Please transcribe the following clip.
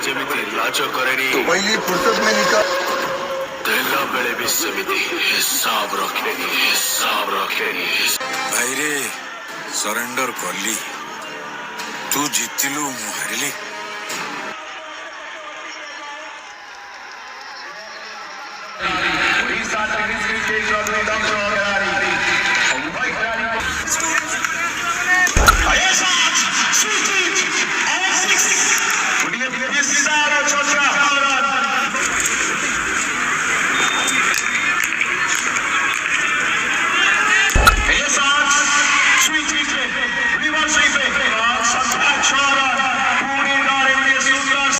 ଯେମିତି ଲାଜ କରେନି तो पहली फुर्सत में निकाल ଦେଲା ବେଳେ ବି ସେମିତି ହିସାବ ରଖେନି। ଭାଇରେ ସରେଣ୍ଡର କଲି, ତୁ ଜିତିଲୁ ମୁଁ ହାରିଲି। Ciao, ciao, ciao.